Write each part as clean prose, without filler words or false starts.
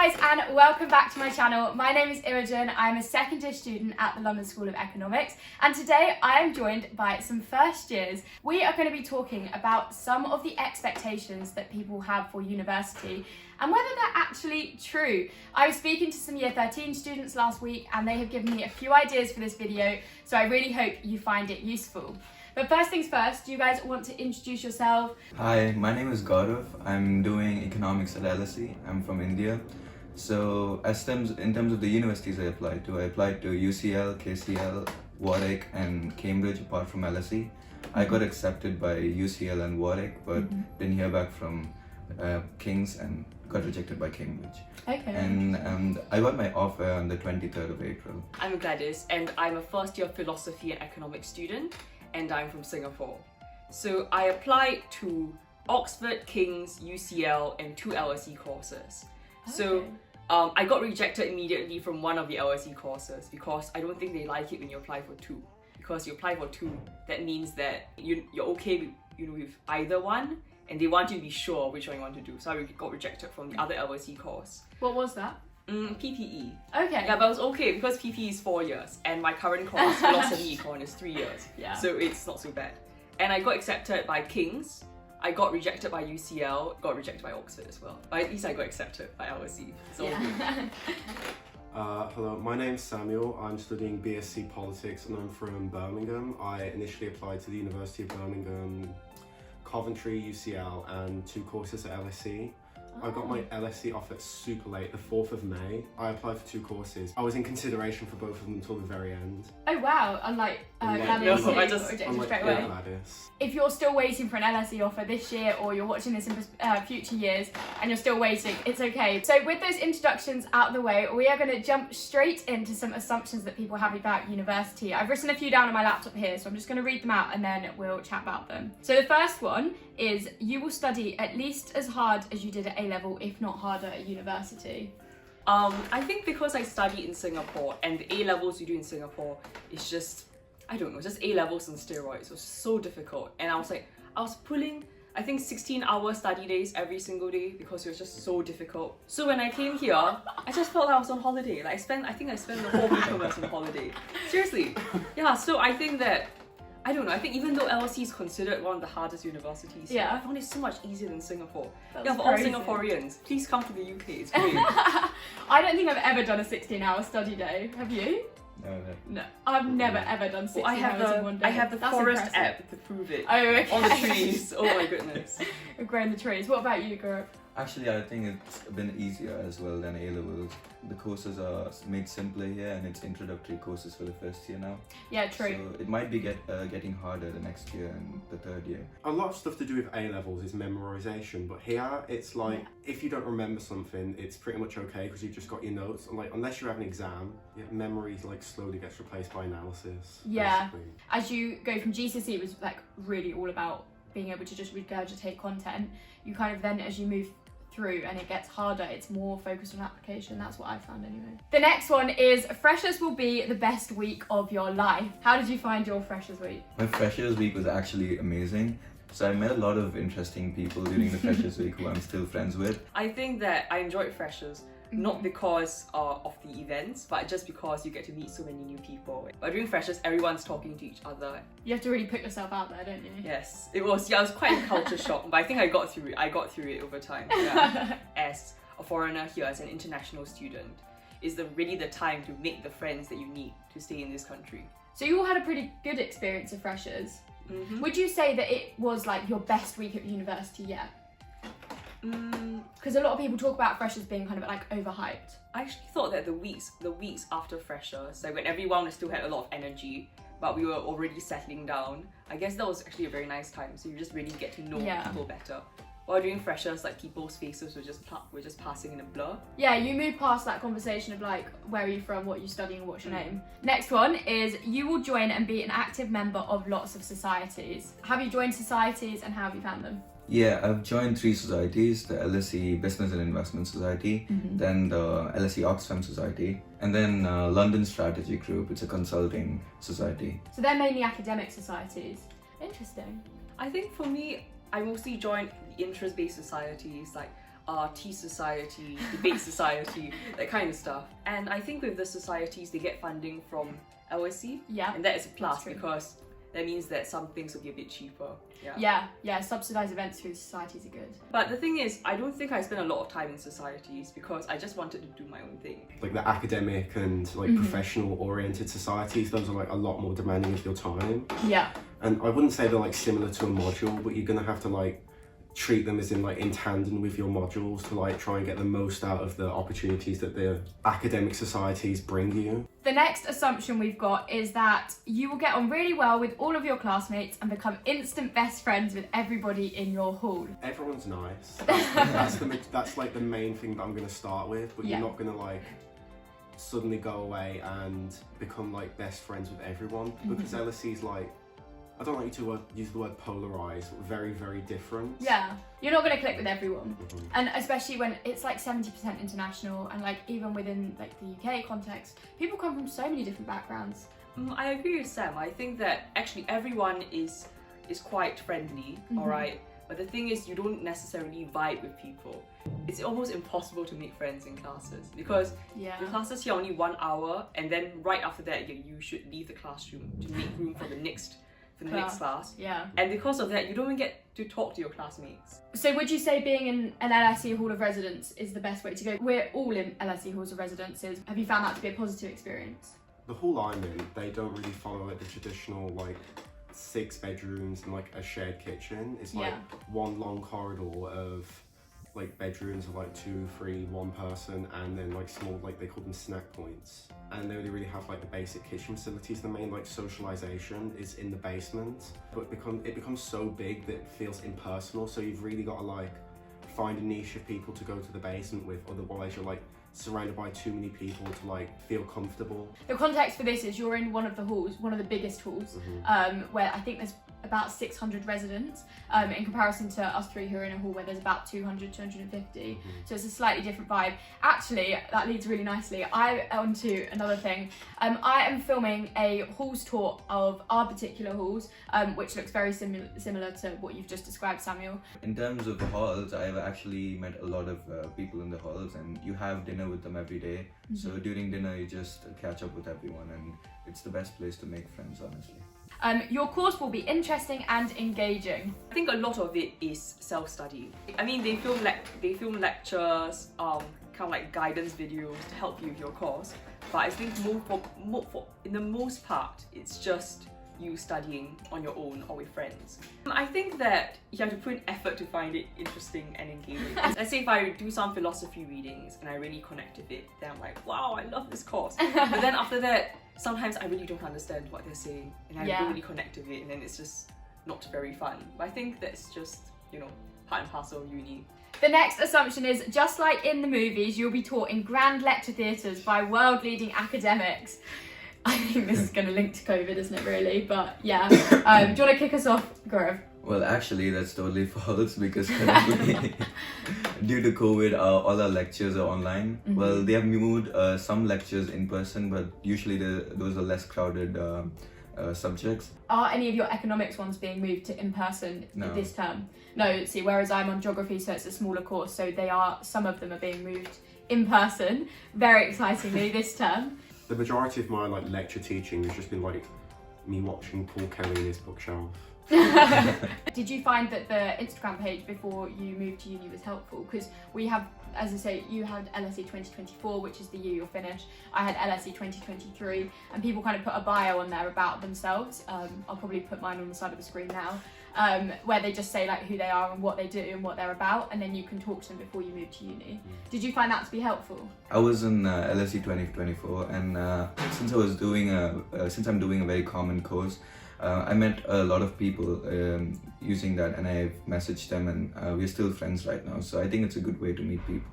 guys, and welcome back to my channel. My name is Imogen. I'm a second year student at the London School of Economics, and today I am joined by some first years. We are going to be talking about some of the expectations that people have for university and whether they're actually true. I was speaking to some year 13 students last week and they have given me a few ideas for this video, so I really hope you find it useful. But first things first, do you guys want to introduce yourself? Hi, my name is Gaurev. I'm doing economics at LSE. I'm from India. So in terms of the universities I applied to UCL, KCL, Warwick and Cambridge apart from LSE. I got accepted by UCL and Warwick, but didn't hear back from King's and got rejected by Cambridge. Okay. And I got my offer on the 23rd of April. I'm Gladys and I'm a first year philosophy and economics student, and I'm from Singapore. So I applied to Oxford, King's, UCL and 2 LSE courses. Okay. So I got rejected immediately from one of the LSE courses because I don't think they like it when you apply for 2. Because you apply for 2, that means that you're okay with either one, and they want you to be sure which one you want to do. So I got rejected from the other LSE course. What was that? PPE. Okay. Yeah, but it was okay because PPE is 4 years and my current course, philosophy econ, is 3 years. Yeah. So it's not so bad. And I got accepted by King's, I got rejected by UCL, got rejected by Oxford as well. But at least I got accepted by LSE. So Hello, my name's Samuel. I'm studying BSc Politics and I'm from Birmingham. I initially applied to the University of Birmingham, Coventry, UCL and 2 courses at LSE. I got my LSE offer super late, the 4th of May. I applied for 2 courses. I was in consideration for both of them until the very end. Oh wow, unlike Gladys, no, who I got just- rejected Unlike straight away. Gladys. If you're still waiting for an LSE offer this year, or you're watching this in future years and you're still waiting, it's okay. So with those introductions out of the way, we are going to jump straight into some assumptions that people have about university. I've written a few down on my laptop here, so I'm just going to read them out and then we'll chat about them. So the first one is you will study at least as hard as you did at A-level, if not harder at university. I think because I studied in Singapore and the A-levels you do in Singapore is just, I don't know, just A-levels and steroids. It was so difficult. And I was pulling, I think 16 hour study days every single day because it was just so difficult. So when I came here, I just felt like I was on holiday. Like I think I spent the whole week on holiday. Seriously. Yeah, so I think that, I don't know, I think even though LSE is considered one of the hardest universities, Yeah. I found it so much easier than Singapore. That's Yeah, for all crazy. Singaporeans, please come to the UK, it's great. I don't think I've ever done a 16-hour study day. Have you? No. No, I've never ever done 16 Well, hours in one day. I have the That's forest impressive. app to prove it. Oh, okay. On the trees. Oh my goodness. We're growing the trees. What about you, Gaurev? Actually, I think it's been easier as well than A-levels. The courses are made simpler here and it's introductory courses for the first year now. Yeah, true. So it might be getting harder the next year and the 3rd year. A lot of stuff to do with A-levels is memorization, but here it's like, if you don't remember something, it's pretty much okay because you've just got your notes. And like, unless you have an exam, memory like slowly gets replaced by analysis. Yeah. Basically. As you go from GCSE, it was like really all about being able to just regurgitate content. You kind of then, as you move through and it gets harder, it's more focused on application. That's what I found anyway. The next one is freshers will be the best week of your life. How did you find your freshers week? My freshers week was actually amazing. So I met a lot of interesting people during the freshers week who I'm still friends with. I think that I enjoyed freshers, not because of the events, but just because you get to meet so many new people. But during freshers, everyone's talking to each other. You have to really put yourself out there, don't you? Yes, it was. Yeah, I was quite in culture shock, but I think I got through it. I got through it over time. Yeah. As a foreigner here, as an international student, is really the time to make the friends that you need to stay in this country. So you all had a pretty good experience of freshers. Would you say that it was like your best week at university yet? Because a lot of people talk about freshers being kind of like overhyped. I actually thought that the weeks after freshers, like when everyone still had a lot of energy, but we were already settling down, I guess that was actually a very nice time. So you just really get to know people better. While during freshers, like people's faces were just passing in a blur. Yeah, you move past that conversation of like, where are you from, what are you studying, what's your name? Next one is you will join and be an active member of lots of societies. Have you joined societies and how have you found them? Yeah, I've joined 3 societies, the LSE Business and Investment Society, then the LSE Oxfam Society, and then London Strategy Group, it's a consulting society. So they're mainly academic societies. Interesting. I think for me, I mostly joined interest-based societies like tea society, debate society, that kind of stuff. And I think with the societies, they get funding from LSE. Yeah. And that is a plus That's true. because that means that some things will be a bit cheaper. Yeah, subsidised events through societies are good. But the thing is, I don't think I spent a lot of time in societies because I just wanted to do my own thing. Like the academic and like professional oriented societies, those are like a lot more demanding of your time. Yeah. And I wouldn't say they're like similar to a module, but you're gonna have to like treat them as in tandem with your modules to like try and get the most out of the opportunities that the academic societies bring you. The next assumption we've got is that you will get on really well with all of your classmates and become instant best friends with everybody in your hall. Everyone's nice. That's like the main thing that I'm gonna start with, but Yeah. you're not gonna like suddenly go away and become like best friends with everyone because LSE's like, I don't like to use the word polarized, but very, very different. Yeah, you're not going to click with everyone. And especially when it's like 70% international and like even within like the UK context, people come from so many different backgrounds. I agree with Sam. I think that actually everyone is quite friendly, alright? But the thing is, you don't necessarily vibe with people. It's almost impossible to make friends in classes because Yeah. the classes here are only 1 hour, and then right after that, you should leave the classroom to make room for the next class. Yeah. And because of that, you don't even get to talk to your classmates. So would you say being in an LSE Hall of Residence is the best way to go? We're all in LSE Halls of Residences. Have you found that to be a positive experience? The hall I'm in, they don't really follow like the traditional like 6 bedrooms and like a shared kitchen. It's like one long corridor of like bedrooms of like 2, 3, 1 person, and then like small, like they call them snack points. And they only really have like the basic kitchen facilities. The main like socialization is in the basement, but it becomes so big that it feels impersonal. So you've really got to like find a niche of people to go to the basement with, otherwise you're like surrounded by too many people to like feel comfortable. The context for this is you're in one of the halls, one of the biggest halls, where I think there's about 600 residents in comparison to us 3 who are in a hall where there's about 200, 250. So it's a slightly different vibe. Actually, that leads really nicely onto another thing. I am filming a halls tour of our particular halls, which looks very similar to what you've just described, Samuel. In terms of the halls, I've actually met a lot of people in the halls, and you have dinner with them every day. So during dinner, you just catch up with everyone, and it's the best place to make friends, honestly. Your course will be interesting and engaging. I think a lot of it is self-study. I mean, they film lectures, kind of like guidance videos to help you with your course. But I think in the most part, it's just you studying on your own or with friends. I think that you have to put in effort to find it interesting and engaging. Let's say if I do some philosophy readings and I really connect with it, then I'm like, wow, I love this course. But then after that, sometimes I really don't understand what they're saying and I don't really connect with it, and then it's just not very fun. But I think that's just, part and parcel of uni. The next assumption is, just like in the movies, you'll be taught in grand lecture theatres by world-leading academics. I think this is going to link to COVID, isn't it, really? But yeah. Do you want to kick us off, Gaurev? Well, actually, that's totally false because currently, due to COVID, all our lectures are online. Well, they have moved some lectures in person, but usually those are less crowded subjects. Are any of your economics ones being moved to in-person this term? No, see, whereas I'm on geography, so it's a smaller course, so some of them are being moved in person, very excitingly, this term. The majority of my like lecture teaching has just been like me watching Paul Kelly in his bookshelf. Did you find that the Instagram page before you moved to uni was helpful? Because we have, as I say, you had LSE 2024, which is the year you'll finish. I had LSE 2023, and people kind of put a bio on there about themselves. I'll probably put mine on the side of the screen now, where they just say like who they are and what they do and what they're about, and then you can talk to them before you move to uni. Did you find that to be helpful? I was in LSE 2024, and since I'm doing a very common course, I met a lot of people using that, and I've messaged them, and we're still friends right now. So I think it's a good way to meet people.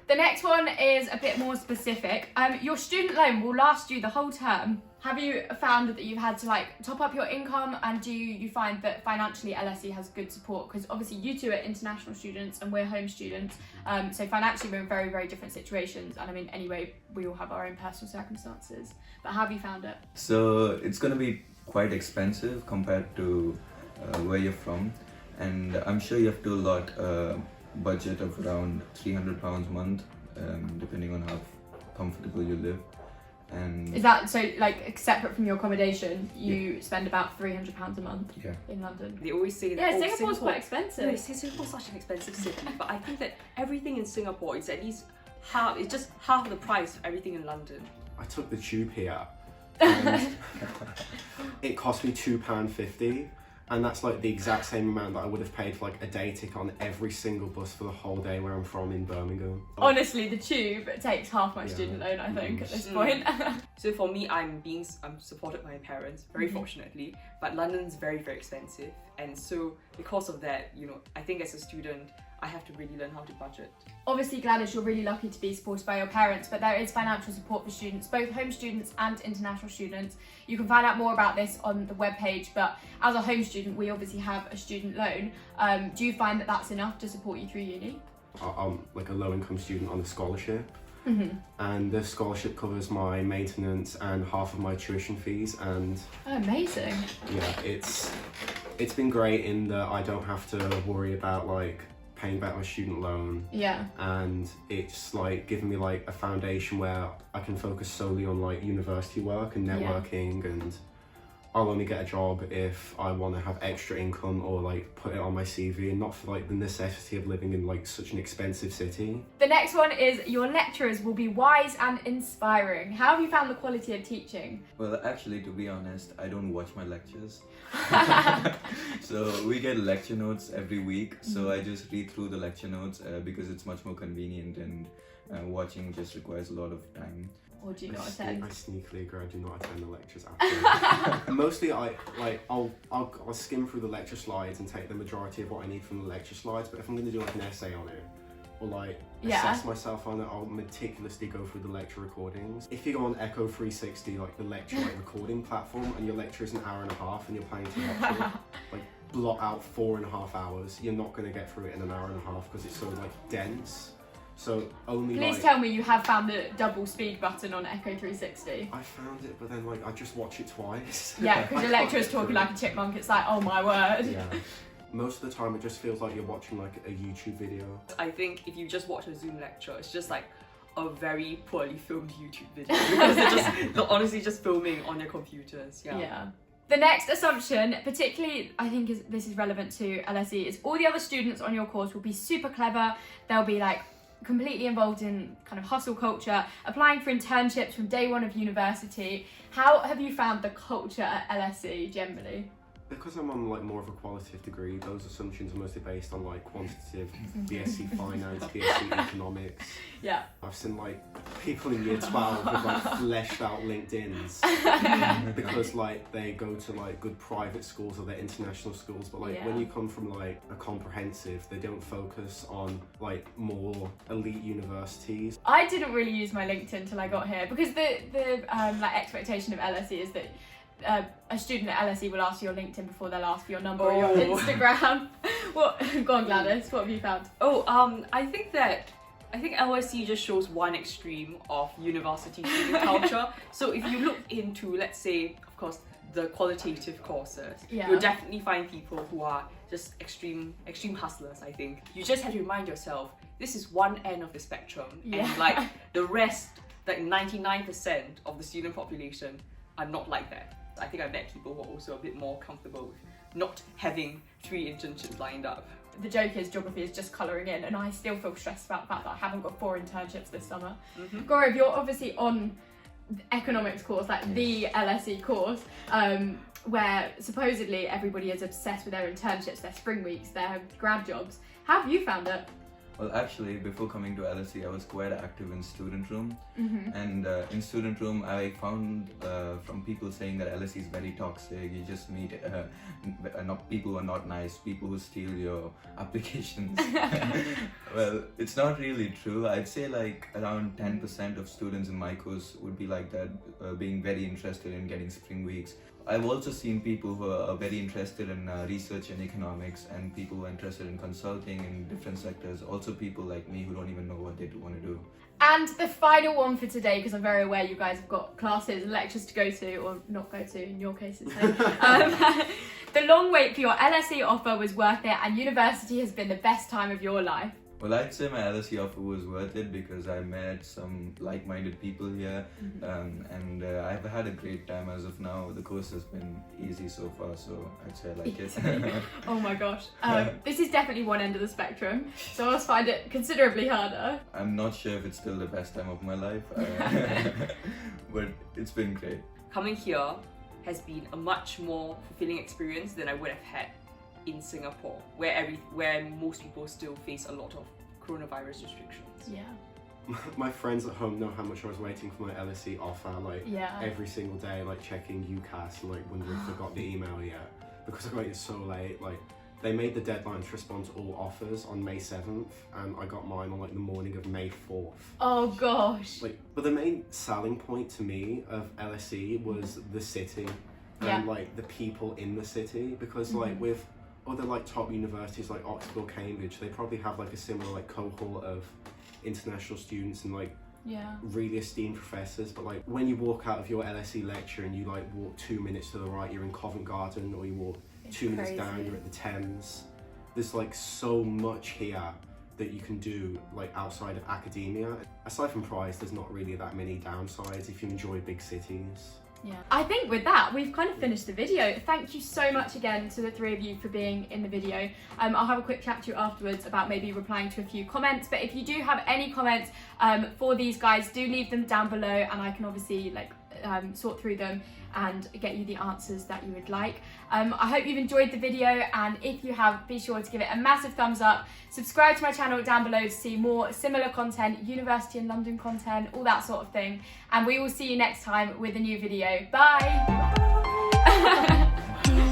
The next one is a bit more specific. Your student loan will last you the whole term. Have you found that you've had to like top up your income, and do you find that financially LSE has good support? Because obviously you two are international students and we're home students, so financially we're in very, very different situations. And I mean, anyway, we all have our own personal circumstances. But how have you found it? So it's going to be quite expensive compared to where you're from, and I'm sure you have to budget of around £300 a month, depending on how comfortable you live. And Is that so, like, separate from your accommodation, you spend about £300 a month yeah. in London? They always say that. Yeah, oh, Singapore's quite No, expensive. they say Singapore's such an expensive city, but I think that everything in Singapore is at least half. It's just half the price of everything in London. I took the tube here, and it cost me £2.50, and that's like the exact same amount that I would have paid for like a day ticket on every single bus for the whole day where I'm from in Birmingham. Honestly, the tube takes half my Yeah. student loan, I think, at this Mm. point. So for me, I'm supported by my parents, very Mhm. fortunately, but London's very, very expensive. And so because of that, you know, I think as a student, I have to really learn how to budget. Obviously, Gladys, you're really lucky to be supported by your parents, but there is financial support for students, both home students and international students. You can find out more about this on the webpage, but as a home student, we obviously have a student loan. Do you find that that's enough to support you through uni? I'm like a low-income student on a scholarship, Mm-hmm. and the scholarship covers my maintenance and half of my tuition fees. And Oh, amazing. yeah, it's been great in that I don't have to worry about like paying back my student loan, Yeah. and it's like given me like a foundation where I can focus solely on like university work and Yeah. networking, and I'll only get a job if I want to have extra income or like put it on my CV, and not for like the necessity of living in like such an expensive city. The next one is your lecturers will be wise and inspiring. How have you found the quality of teaching? Well, actually, to be honest, I don't watch my lectures. So we get lecture notes every week, so I just read through the lecture notes because it's much more convenient, and watching just requires a lot of time. Or do you not I attend? sneakily agree. I do not attend the lectures after. Mostly, I'll skim through the lecture slides and take the majority of what I need from the lecture slides. But if I'm going to do like an essay on it, or like Yeah. assess myself on it, I'll meticulously go through the lecture recordings. If you go on Echo 360, like the lecture like recording platform, and your lecture is an hour and a half, and you're planning to lecture, like blot out 4.5 hours, you're not going to get through it in an hour and a half because it's so like dense. So only Please like, tell me you have found the double speed button on Echo 360. I found it, but then like I just watch it twice. Yeah, because I your can't lecturer's get talking through like a chipmunk. It's like, oh my word. it. Yeah. Most of the time, it just feels like you're watching like a YouTube video. I think if you just watch a Zoom lecture, it's just like a very poorly filmed YouTube video because they're honestly just filming on their computers. Yeah. The next assumption, particularly I think this is relevant to LSE, is all the other students on your course will be super clever. They'll be like completely involved in kind of hustle culture, applying for internships from day one of university. How have you found the culture at LSE generally? Because I'm on like more of a qualitative degree, those assumptions are mostly based on like quantitative, BSc Finance, BSc Economics. Yeah. I've seen like people in year 12 with like fleshed out LinkedIns because like they go to like good private schools or they're international schools, but like when you come from like a comprehensive, they don't focus on like more elite universities. I didn't really use my LinkedIn till I got here because the like expectation of LSE is that a student at LSE will ask for your LinkedIn before they'll ask for your number or your Instagram. Go on, Gladys, what have you found? I think LSE just shows one extreme of university student culture. So if you look into, let's say, of course, the qualitative courses, you'll definitely find people who are just extreme hustlers, I think. You just have to remind yourself, this is one end of the spectrum. And like the rest, like 99% of the student population are not like that. I think I met people who are also a bit more comfortable with not having 3 internships lined up. The joke is geography is just colouring in, and I still feel stressed about the fact that I haven't got 4 internships this summer. Gaurev, you're obviously on the economics course, like the LSE course, where supposedly everybody is obsessed with their internships, their spring weeks, their grad jobs. How have you found it? Well, actually, before coming to LSE, I was quite active in student room. And in student room, I found from people saying that LSE is very toxic. You just meet people who are not nice, people who steal your applications. Well, it's not really true. I'd say like around 10% of students in my course would be like that, being very interested in getting spring weeks. I've also seen people who are very interested in research and economics, and people who are interested in consulting in different sectors. Also people like me who don't even know what they want to do. And the final one for today, because I'm very aware you guys have got classes and lectures to go to, or not go to in your case it's the long wait for your LSE offer was worth it, and university has been the best time of your life. Well, I'd say my LSE offer was worth it because I met some like-minded people here, and I've had a great time as of now. The course has been easy so far, so I'd say I like it. Oh my gosh. This is definitely one end of the spectrum, so I must find it considerably harder. I'm not sure if it's still the best time of my life, but it's been great. Coming here has been a much more fulfilling experience than I would have had in Singapore, where most people still face a lot of coronavirus restrictions. Yeah. My friends at home know how much I was waiting for my LSE offer, like every single day, like checking UCAS and like wondering if I got the email yet, because I waited so late. Like they made the deadline to respond to all offers on May 7th, and I got mine on like the morning of May 4th. Oh gosh. Like, but the main selling point to me of LSE was the city and like the people in the city, because like with other like top universities like Oxford or Cambridge, they probably have like a similar like cohort of international students and like really esteemed professors, but like when you walk out of your LSE lecture and you like walk 2 minutes to the right, you're in Covent Garden, or you walk two minutes down, you're at the Thames. There's like so much here that you can do like outside of academia. Aside from price, there's not really that many downsides if you enjoy big cities. Yeah, I think with that, we've kind of finished the video. Thank you so much again to the three of you for being in the video. I'll have a quick chat to you afterwards about maybe replying to a few comments, but if you do have any comments for these guys, do leave them down below, and I can obviously like sort through them and get you the answers that you would like. I hope you've enjoyed the video, and if you have, be sure to give it a massive thumbs up. Subscribe to my channel down below to see more similar content, university and London content, all that sort of thing. And we will see you next time with a new video. Bye!